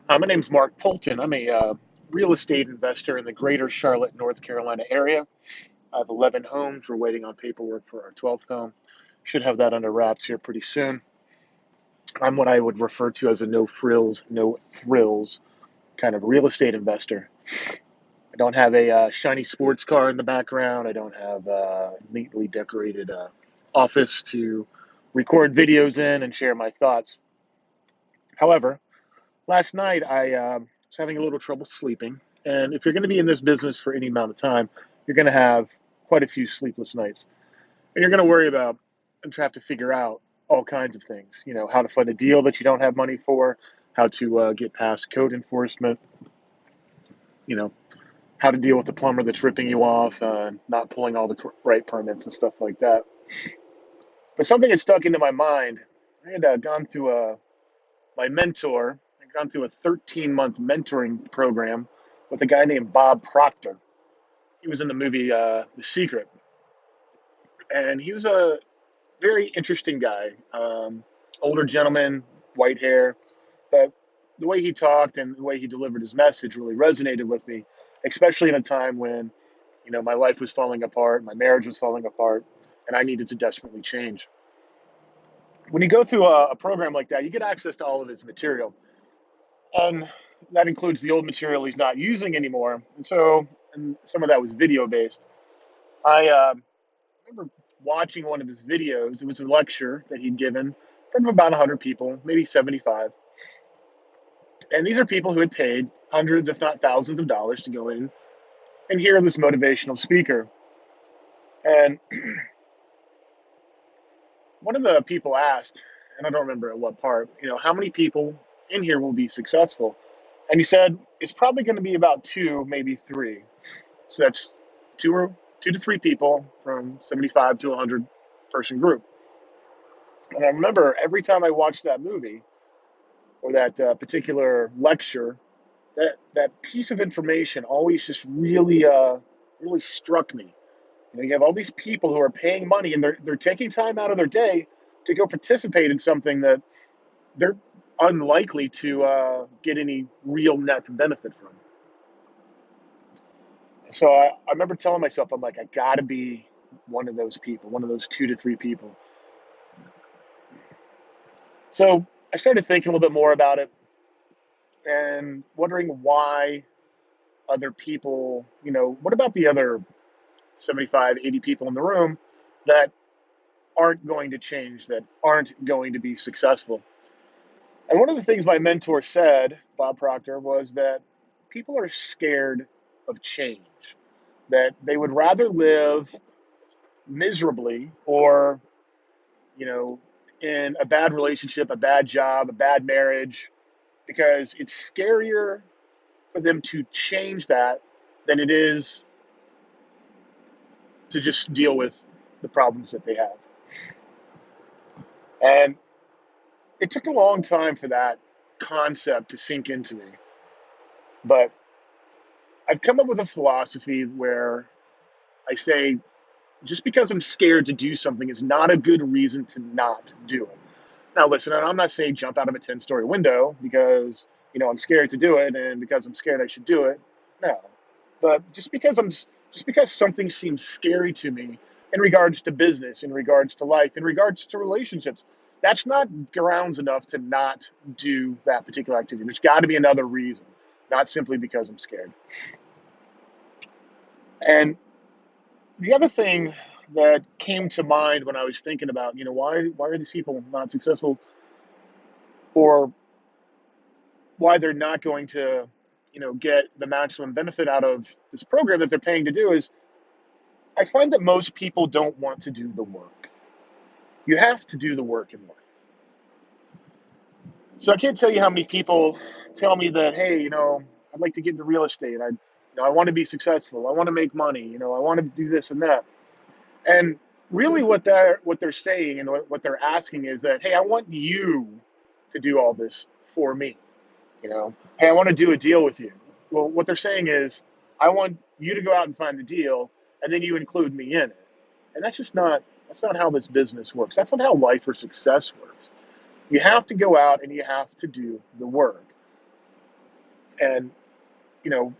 My name's Mark Polton. I'm a real estate investor in the greater Charlotte, North Carolina area. I have 11 homes. We're waiting on paperwork for our 12th home. Should have that under wraps here pretty soon. I'm what I would refer to as a no frills, no thrills kind of real estate investor. I don't have a shiny sports car in the background. I don't have a neatly decorated office to record videos in and share my thoughts. However, last night I was having a little trouble sleeping, and if you're going to be in this business for any amount of time, you're going to have quite a few sleepless nights, and you're going to worry about and have to figure out all kinds of things. You know, how to fund a deal that you don't have money for, how to get past code enforcement. You know, how to deal with the plumber that's ripping you off, not pulling all the right permits and stuff like that. But something had stuck into my mind. I had gone through my mentor. I'd gone through a 13-month mentoring program with a guy named Bob Proctor. He was in the movie The Secret, and he was a very interesting guy. Older gentleman, white hair, but the way he talked and the way he delivered his message really resonated with me, especially in a time when, my life was falling apart, my marriage was falling apart, and I needed to desperately change. When you go through a program like that, you get access to all of his material, and that includes the old material he's not using anymore. And some of that was video based. I remember watching one of his videos. It was a lecture that he'd given from about 100 people, maybe 75. And these are people who had paid hundreds, if not thousands of dollars to go in and hear this motivational speaker. And one of the people asked, and I don't remember at what part, how many people in here will be successful? And he said, it's probably going to be about two, maybe three. So that's two to three people from 75 to 100 person group. And I remember every time I watched that movie or that particular lecture, that piece of information always just really struck me. You have all these people who are paying money and they're taking time out of their day to go participate in something that they're unlikely to get any real net benefit from. So I remember telling myself, I'm like, I got to be one of those people, one of those two to three people. So I started thinking a little bit more about it and wondering why other people, what about the other 75, 80 people in the room that aren't going to change, that aren't going to be successful? And one of the things my mentor said, Bob Proctor, was that people are scared of change, that they would rather live miserably or, you know, in a bad relationship, a bad job, a bad marriage, because it's scarier for them to change that than it is to just deal with the problems that they have. And it took a long time for that concept to sink into me. But I've come up with a philosophy where I say just because I'm scared to do something is not a good reason to not do it. Now, listen, I'm not saying jump out of a 10-story window because, I'm scared to do it and because I'm scared I should do it. No. But just because something seems scary to me in regards to business, in regards to life, in regards to relationships, that's not grounds enough to not do that particular activity. There's got to be another reason, not simply because I'm scared. And the other thing that came to mind when I was thinking about, why are these people not successful, or why they're not going to, get the maximum benefit out of this program that they're paying to do, is I find that most people don't want to do the work. You have to do the work in life. So I can't tell you how many people tell me that, hey, I'd like to get into real estate. I want to be successful. I want to make money. I want to do this and that. And really, what they're saying and what they're asking is that, hey, I want you to do all this for me. Hey, I want to do a deal with you. Well, what they're saying is, I want you to go out and find the deal, and then you include me in it. And that's not how this business works. That's not how life or success works. You have to go out and you have to do the work. And, you know,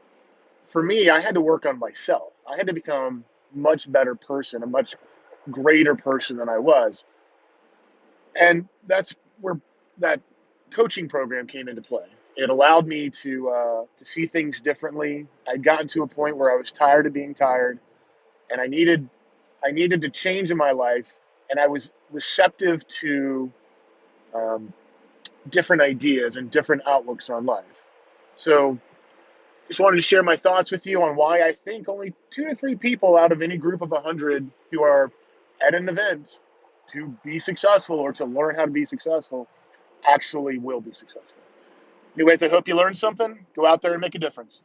for me, I had to work on myself. I had to become a much better person, a much greater person than I was. And that's where that coaching program came into play. It allowed me to see things differently. I'd gotten to a point where I was tired of being tired, and I needed to change in my life, and I was receptive to um, different ideas and different outlooks on life. So just wanted to share my thoughts with you on why I think only 2 to 3 people out of any group of 100 who are at an event to be successful or to learn how to be successful actually will be successful. Anyways, I hope you learned something. Go out there and make a difference.